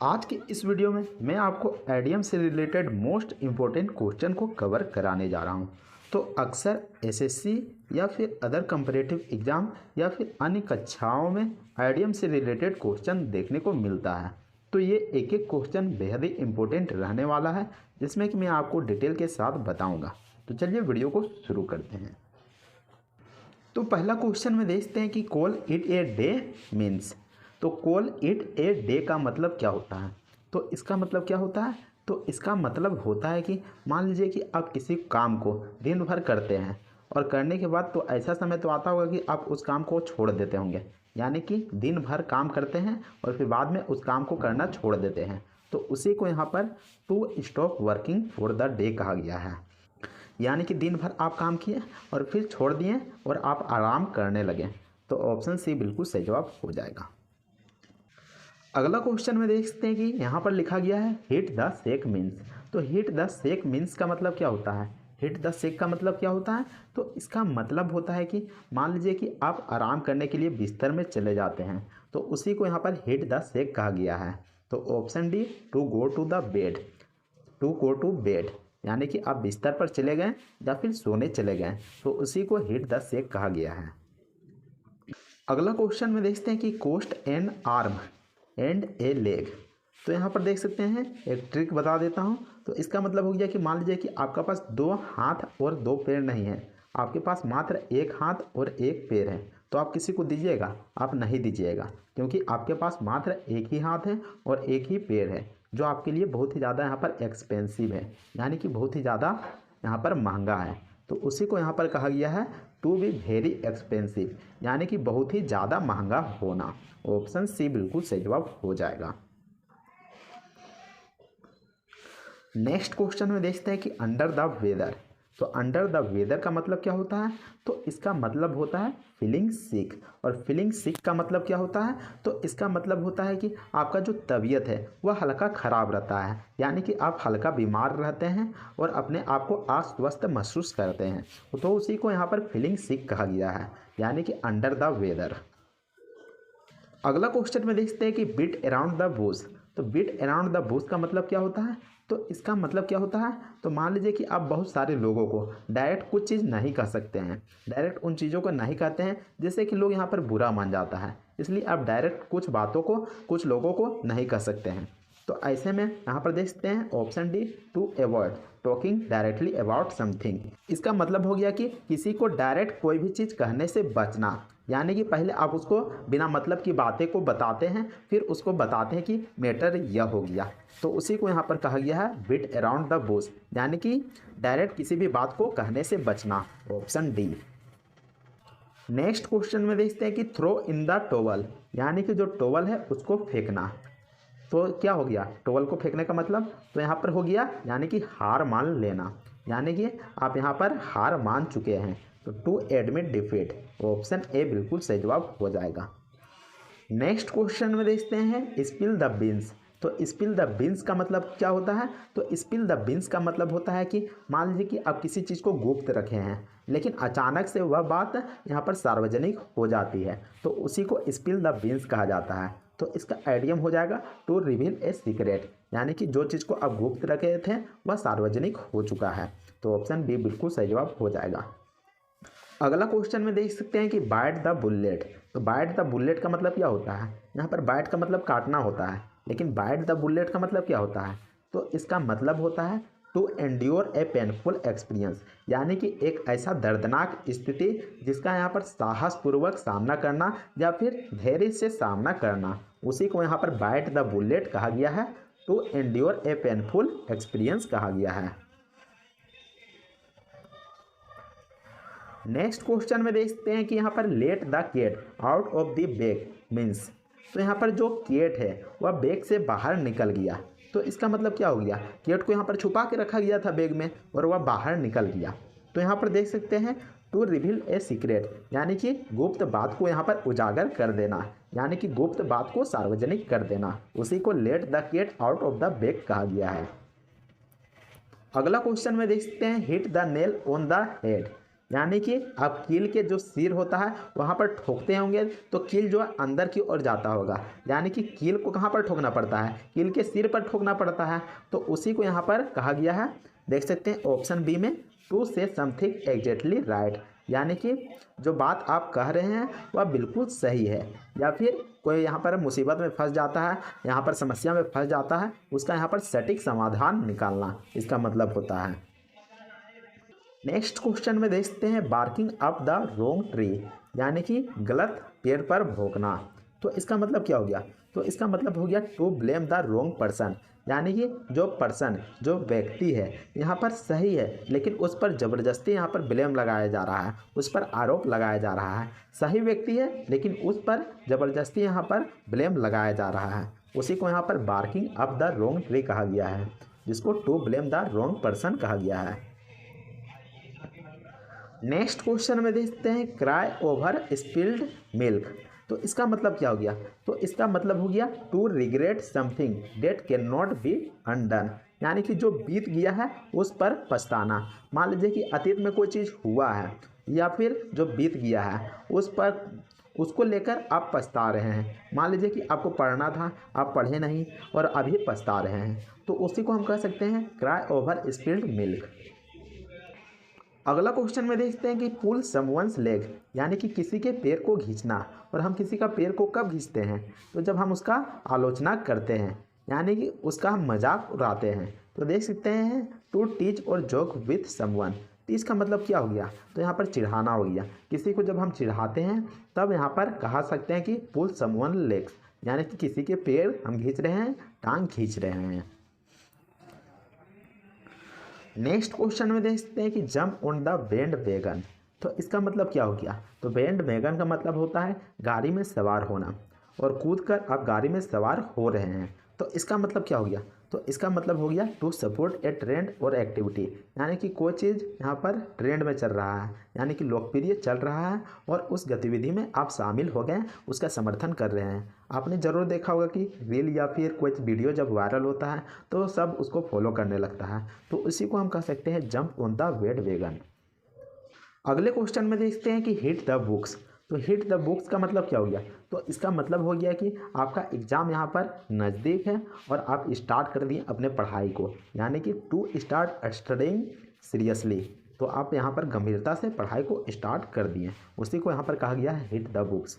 आज के इस वीडियो में मैं आपको एडीएम से रिलेटेड मोस्ट इम्पोर्टेंट क्वेश्चन को कवर कराने जा रहा हूं। तो अक्सर एसएससी या फिर अदर कंपैरेटिव एग्ज़ाम या फिर अन्य कक्षाओं में एडीएम से रिलेटेड क्वेश्चन देखने को मिलता है। तो ये एक एक क्वेश्चन बेहद ही इम्पोर्टेंट रहने वाला है, जिसमें कि मैं आपको डिटेल के साथ बताऊँगा। तो चलिए वीडियो को शुरू करते हैं। तो पहला क्वेश्चन में देखते हैं कि call it a day means. तो कॉल इट ए डे का मतलब क्या होता है? तो इसका मतलब क्या होता है? तो इसका मतलब होता है कि मान लीजिए कि आप किसी काम को दिन भर करते हैं और करने के बाद तो ऐसा समय तो आता होगा कि आप उस काम को छोड़ देते होंगे, यानी कि दिन भर काम करते हैं और फिर बाद में उस काम को करना छोड़ देते हैं। तो उसी को यहाँ पर to stop working for the day कहा गया है, यानी कि दिन भर आप काम किए और फिर छोड़ दिए और आप आराम करने लगे। तो ऑप्शन सी बिल्कुल सही जवाब हो जाएगा। अगला क्वेश्चन में देखते हैं कि यहाँ पर लिखा गया है हिट द शेक मीन्स। तो हिट द शेक मीन्स का मतलब क्या होता है? हिट द शेक का मतलब क्या होता है? तो इसका मतलब होता है कि मान लीजिए कि आप आराम करने के लिए बिस्तर में चले जाते हैं, तो उसी को यहाँ पर हिट द शेक कहा गया है। तो option D to go to the bed, to go to bed, यानी कि आप बिस्तर पर चले गए या फिर सोने चले गए, तो उसी को हिट द शेक कहा गया है। अगला क्वेश्चन में देखते हैं कि cost an arm and a leg. तो यहाँ पर देख सकते हैं, एक ट्रिक बता देता हूँ। तो इसका मतलब हो गया कि मान लीजिए कि आपका पास दो हाथ और दो पैर नहीं है, आपके पास मात्र एक हाथ और एक पैर है, तो आप किसी को दीजिएगा? आप नहीं दीजिएगा, क्योंकि आपके पास मात्र एक ही हाथ है और एक ही पैर है, जो आपके लिए बहुत ही ज़्यादा यहाँ पर एक्सपेंसिव है, यानी कि बहुत ही ज़्यादा यहाँ पर महंगा है। तो उसी को यहाँ पर कहा गया है टू बी वेरी एक्सपेंसिव, यानी कि बहुत ही ज़्यादा महंगा होना। ऑप्शन सी बिल्कुल सही जवाब हो जाएगा। नेक्स्ट क्वेश्चन में देखते हैं कि अंडर द वेदर। तो अंडर द वेदर का मतलब क्या होता है? तो इसका मतलब होता है फीलिंग सिक। और फीलिंग सिक का मतलब क्या होता है? तो इसका मतलब होता है कि आपका जो तबीयत है वह हल्का ख़राब रहता है, यानी कि आप हल्का बीमार रहते हैं और अपने आप को अस्वस्थ महसूस करते हैं, तो उसी को यहाँ पर फीलिंग सिक कहा गया है, यानी कि अंडर द वेदर। अगला क्वेश्चन में देखते हैं कि बीट अराउंड द बुश। तो बीट अराउंड द बुश का मतलब क्या होता है? तो इसका मतलब क्या होता है? तो मान लीजिए कि आप बहुत सारे लोगों को डायरेक्ट कुछ चीज़ नहीं कह सकते हैं, डायरेक्ट उन चीज़ों को नहीं कहते हैं जिससे कि लोग यहाँ पर बुरा मान जाता है, इसलिए आप डायरेक्ट कुछ बातों को कुछ लोगों को नहीं कह सकते हैं। तो ऐसे में यहाँ पर देख सकते हैं option D to avoid talking directly about something. इसका मतलब हो गया कि किसी को डायरेक्ट कोई भी चीज़ कहने से बचना, यानी कि पहले आप उसको बिना मतलब की बातें को बताते हैं, फिर उसको बताते हैं कि मैटर यह हो गया। तो उसी को यहाँ पर कहा गया है बीट अराउंड द बुश, यानी कि डायरेक्ट किसी भी बात को कहने से बचना। Option D. नेक्स्ट क्वेश्चन में देखते हैं कि थ्रो इन द टॉवल, यानी कि जो टॉवल है उसको फेंकना। तो क्या हो गया टॉवल को फेंकने का मतलब? तो यहाँ पर हो गया यानी कि हार मान लेना, यानी कि आप यहाँ पर हार मान चुके हैं। तो to admit defeat, option A बिल्कुल सही जवाब हो जाएगा। नेक्स्ट क्वेश्चन में देखते हैं स्पिल द बीन्स। तो स्पिल द बीन्स का मतलब क्या होता है? तो स्पिल द बीन्स का मतलब होता है कि मान लीजिए कि आप किसी चीज़ को गुप्त रखे हैं, लेकिन अचानक से वह बात यहाँ पर सार्वजनिक हो जाती है, तो उसी को स्पिल द बीन्स कहा जाता है। तो इसका आइडियम हो जाएगा टू रिवील ए सीक्रेट, यानी कि जो चीज़ को आप गुप्त रखे थे वह सार्वजनिक हो चुका है। तो ऑप्शन बी बिल्कुल सही जवाब हो जाएगा। अगला क्वेश्चन में देख सकते हैं कि बाइट द बुलेट। तो बाइट द बुलेट का मतलब क्या होता है? यहाँ पर बाइट का मतलब काटना होता है, लेकिन बाइट द बुलेट का मतलब क्या होता है? तो इसका मतलब होता है to endure a painful experience, यानी कि एक ऐसा दर्दनाक स्थिति जिसका यहाँ पर साहसपूर्वक सामना करना या फिर धैर्य से सामना करना, उसी को यहाँ पर बाइट द बुलेट कहा गया है। To endure a painful experience कहा गया है। नेक्स्ट क्वेश्चन में देखते हैं कि यहाँ पर let the cat out of the bag means. तो यहाँ पर जो कैट है वह बैग से बाहर निकल गया, तो इसका मतलब क्या हो गया? कैट को यहाँ पर छुपा के रखा गया था बैग में और वह बाहर निकल गया। तो यहाँ पर देख सकते हैं टू रिवील ए सीक्रेट, यानी कि गुप्त बात को यहाँ पर उजागर कर देना, यानी कि गुप्त बात को सार्वजनिक कर देना, उसी को let the cat out of the bag कहा गया है। अगला क्वेश्चन में देख सकते हैं hit the nail on the head. यानी कि आप कील के जो सिर होता है वहाँ पर ठोकते होंगे तो कील जो है अंदर की ओर जाता होगा, यानी कि कील को कहाँ पर ठोकना पड़ता है, कील के सिर पर ठोकना पड़ता है। तो उसी को यहाँ पर कहा गया है, देख सकते हैं ऑप्शन बी में, to say something exactly right, यानी कि जो बात आप कह रहे हैं वह बिल्कुल सही है, या फिर कोई यहाँ पर मुसीबत में फंस जाता है, यहाँ पर समस्या में फंस जाता है, उसका यहाँ पर सटीक समाधान निकालना इसका मतलब होता है। नेक्स्ट क्वेश्चन में देखते हैं barking up the wrong tree, यानी कि गलत पेड़ पर भौंकना। तो इसका मतलब क्या हो गया, तो इसका मतलब हो गया to blame the wrong person, यानी कि जो पर्सन जो व्यक्ति है यहाँ पर सही है लेकिन उस पर ज़बरदस्ती यहाँ पर ब्लेम लगाया जा रहा है, उस पर आरोप लगाया जा रहा है। सही व्यक्ति है लेकिन उस पर ज़बरदस्ती यहाँ पर ब्लेम लगाया जा रहा है, उसी को यहाँ पर barking up the wrong tree कहा गया है, जिसको to blame the wrong person कहा गया है। नेक्स्ट क्वेश्चन में देखते हैं क्राई ओवर स्पिल्ड मिल्क। तो इसका मतलब क्या हो गया, तो इसका मतलब हो गया to regret something that can not be undone, यानी कि जो बीत गया है उस पर पछताना। मान लीजिए कि अतीत में कोई चीज़ हुआ है या फिर जो बीत गया है उस पर उसको लेकर आप पछता रहे हैं। मान लीजिए कि आपको पढ़ना था, आप पढ़े नहीं और अभी पछता रहे हैं, तो उसी को हम कह सकते हैं क्राई ओवर स्पिल्ड मिल्क। अगला क्वेश्चन में देखते हैं कि पुल समवंस लेग, यानी कि किसी के पैर को खींचना। और हम किसी का पैर को कब खींचते हैं, तो जब हम उसका आलोचना करते हैं, यानी कि उसका हम मजाक उड़ाते हैं। तो देख सकते हैं टू टीच और जोक विथ समवन, टीच का मतलब क्या हो गया, तो यहाँ पर चिढ़ाना हो गया। किसी को जब हम चिढ़ाते हैं तब यहाँ पर कहा सकते हैं कि पुल समवन लेग्स, यानी कि किसी के पैर हम खींच रहे हैं, टांग खींच रहे हैं। नेक्स्ट क्वेश्चन में देखते हैं कि jump on the band wagon. तो इसका मतलब क्या हो गया, तो बैंड वैगन का मतलब होता है गाड़ी में सवार होना, और कूद कर आप गाड़ी में सवार हो रहे हैं। तो इसका मतलब क्या हो गया, तो इसका मतलब हो गया टू सपोर्ट ए ट्रेंड और एक्टिविटी, यानी कि कोई चीज़ यहाँ पर ट्रेंड में चल रहा है, यानी कि लोकप्रिय चल रहा है और उस गतिविधि में आप शामिल हो गए, उसका समर्थन कर रहे हैं। आपने ज़रूर देखा होगा कि रील या फिर कोई वीडियो जब वायरल होता है तो सब उसको फॉलो करने लगता है, तो उसी को हम कह सकते हैं jump on the band wagon. अगले क्वेश्चन में देखते हैं कि हिट द बुक्स। तो हिट द बुक्स का मतलब क्या हो गया, तो इसका मतलब हो गया कि आपका एग्ज़ाम यहाँ पर नज़दीक है और आप स्टार्ट कर दिए अपने पढ़ाई को, यानी कि टू स्टार्ट स्टडिंग सीरियसली। तो आप यहाँ पर गंभीरता से पढ़ाई को स्टार्ट कर दिए, उसी को यहाँ पर कहा गया है hit the books.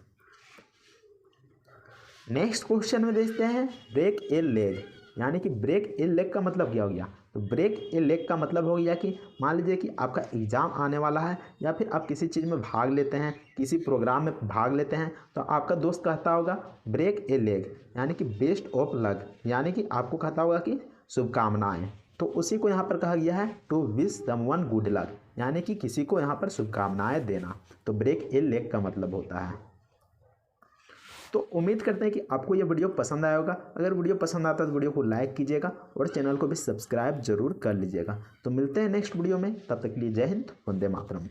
Next question में देखते हैं ब्रेक ए लेग, यानी कि ब्रेक ए लेग का मतलब क्या हो गया, तो ब्रेक ए लेग का मतलब हो गया कि मान लीजिए कि आपका एग्ज़ाम आने वाला है या फिर आप किसी चीज़ में भाग लेते हैं, किसी प्रोग्राम में भाग लेते हैं, तो आपका दोस्त कहता होगा ब्रेक ए लेग, यानी कि बेस्ट ऑफ लक, यानी कि आपको कहता होगा कि शुभकामनाएँ। तो उसी को यहाँ पर कहा गया है to wish someone good luck, यानी कि किसी को यहाँ पर शुभकामनाएँ देना। तो ब्रेक ए लेग का मतलब होता है। तो उम्मीद करते हैं कि आपको ये वीडियो पसंद आया होगा। अगर वीडियो पसंद आता है तो वीडियो को लाइक कीजिएगा और चैनल को भी सब्सक्राइब जरूर कर लीजिएगा। तो मिलते हैं नेक्स्ट वीडियो में, तब तक के लिए जय हिंद, वंदे मातरम।